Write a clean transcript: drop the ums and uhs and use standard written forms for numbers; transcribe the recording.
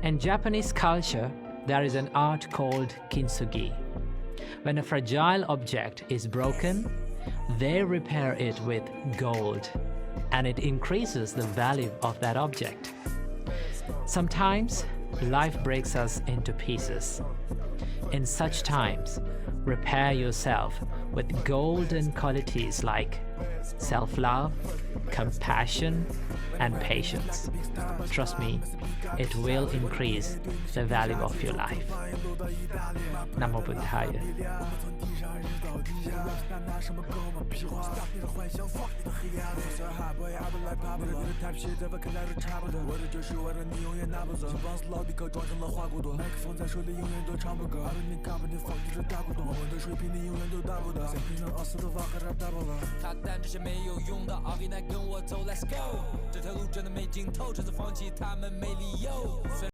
In Japanese culture, there is an art called kintsugi. When a fragile object is broken, they repair it with gold, and it increases the value of that object. Sometimes, life breaks us into pieces. In such times, repair yourself with golden qualities like self-love, compassion, and patience. Trust me, it will increase the value of your life. Namo Buddhaya. 拿什么够吗？屁话，你的幻想，放你的黑暗。小孩不要不来怕不得，你的太皮，在我看来都差不多。我的就是我的，你永远拿不走。帮死老弟可装成了花骨朵，麦克风在手里永远都唱不够。阿你看不见放你的大骨朵，我的水平你永远都达不到。在平常奥斯的话和他打爆了。他但这些没有用的，阿比来跟我走 ，Let's go。这条路真的没尽头，这次放弃他们没理由。